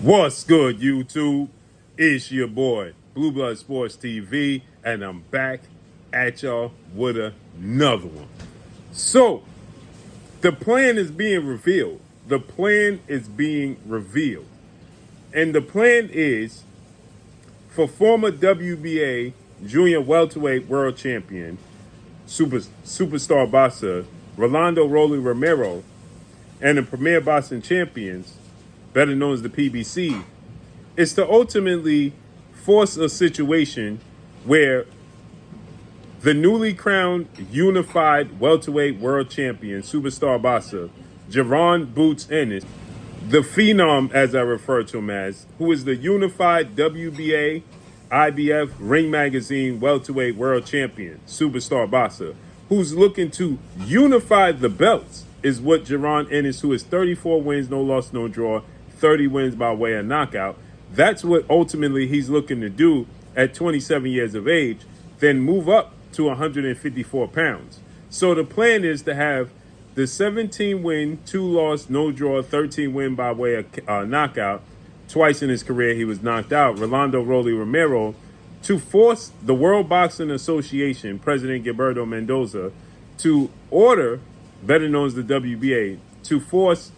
What's good, YouTube? It's your boy, Blue Blood Sports TV, and I'm back at y'all with another one. So, the plan is being revealed. The plan is being revealed. And the plan is for former WBA junior welterweight world champion, superstar boxer, Rolando Rolly Romero, and the premier boxing champions, better known as the PBC, is to ultimately force a situation where the newly crowned unified welterweight world champion, superstar boxer, Jaron Boots Ennis, the phenom as I refer to him as, who is the unified WBA, IBF, Ring Magazine welterweight world champion, superstar boxer, who's looking to unify the belts, is what Jaron Ennis, who is 34 wins, no loss, no draw, 30 wins by way of knockout. That's what ultimately he's looking to do at 27 years of age, then move up to 154 pounds. So the plan is to have the 17 win, 2 loss, no draw, 13 win by way of knockout. Twice in his career he was knocked out, Rolando Rolly Romero, to force the World Boxing Association, President Gilberto Mendoza, to order, better known as the WBA, to force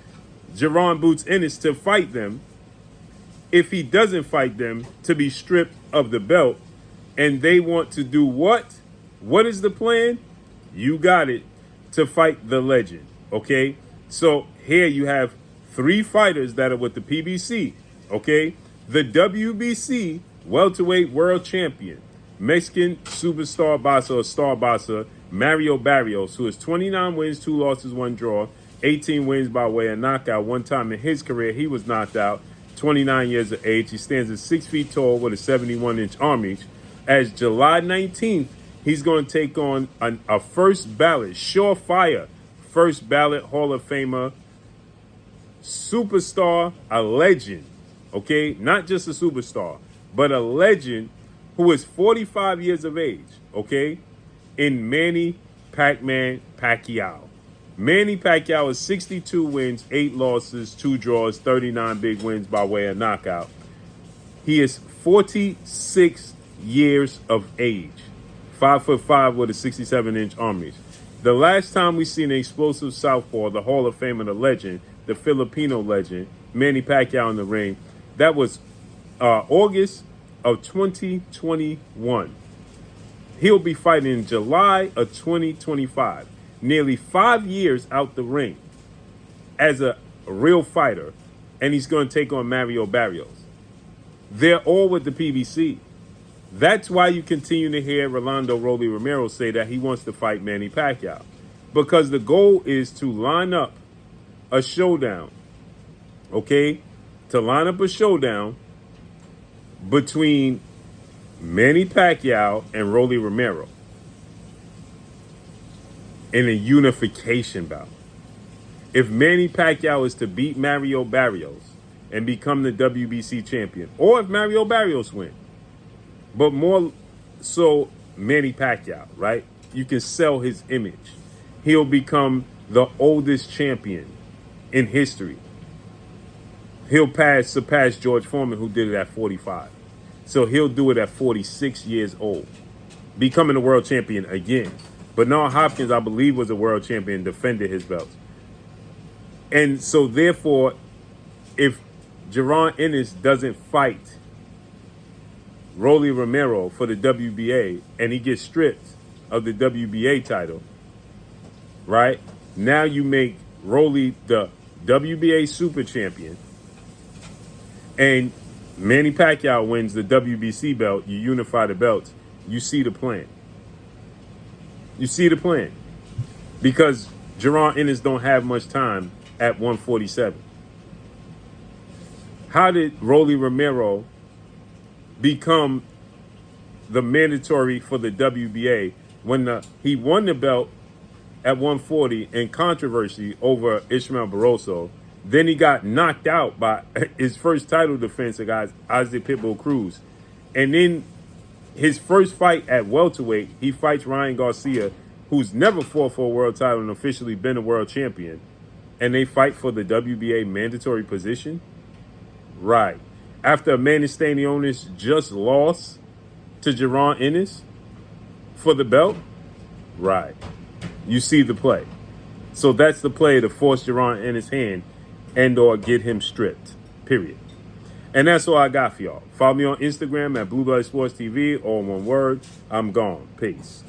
Jaron Boots Ennis to fight them. If he doesn't fight them, to be stripped of the belt. And they want to do what? What is the plan? You got it. To fight the legend. Okay? So here you have 3 fighters that are with the PBC. Okay? The WBC welterweight world champion, Mexican superstar boxer or star boxer, Mario Barrios, who has 29 wins, 2 losses, 1 draw, 18 wins by way of knockout. One time in his career, he was knocked out. 29 years of age. He stands at 6 feet tall with a 71-inch arm reach. As July 19th, he's going to take on a first ballot, surefire first ballot Hall of Famer, superstar, a legend, okay? Not just a superstar, but a legend who is 45 years of age, okay? In Manny Pac-Man Pacquiao. Manny Pacquiao is 62 wins, 8 losses, 2 draws, 39 big wins by way of knockout. He is 46 years of age, 5'5" with a 67-inch arm reach. The last time we seen an explosive southpaw, the Hall of Fame and the legend, the Filipino legend, Manny Pacquiao in the ring, that was August of 2021. He'll be fighting in July of 2025. Nearly 5 years out the ring as a real fighter, and he's going to take on Mario Barrios. They're all with the PBC. That's why you continue to hear Rolando Rolly Romero say that he wants to fight Manny Pacquiao, because the goal is to line up a showdown, okay? To line up a showdown between Manny Pacquiao and Rolly Romero in a unification bout. If Manny Pacquiao is to beat Mario Barrios and become the WBC champion, or if Mario Barrios win, but more so Manny Pacquiao, right? You can sell his image. He'll become the oldest champion in history. He'll surpass George Foreman, who did it at 45. So he'll do it at 46 years old, becoming a world champion again. Bernard Hopkins, I believe, was a world champion, defended his belts. And so, therefore, if Jaron Ennis doesn't fight Rolly Romero for the WBA and he gets stripped of the WBA title, right? Now you make Rolly the WBA super champion and Manny Pacquiao wins the WBC belt, you unify the belts, you see the plan. You see the plan. Because Jaron Ennis don't have much time at 147. How did Rolly Romero become the mandatory for the WBA when he won the belt at 140 in controversy over Ishmael Barroso? Then he got knocked out by his first title defense against Isaac Pitbull Cruz. And then his first fight at welterweight, he fights Ryan Garcia, who's never fought for a world title and officially been a world champion. And they fight for the WBA mandatory position. Right. After Manny Stanionis just lost to Jaron Ennis for the belt. Right. You see the play. So that's the play to force Jaron Ennis' hand and or get him stripped. Period. And that's all I got for y'all. Follow me on Instagram at Blue Blood Sports TV, all one word. I'm gone. Peace.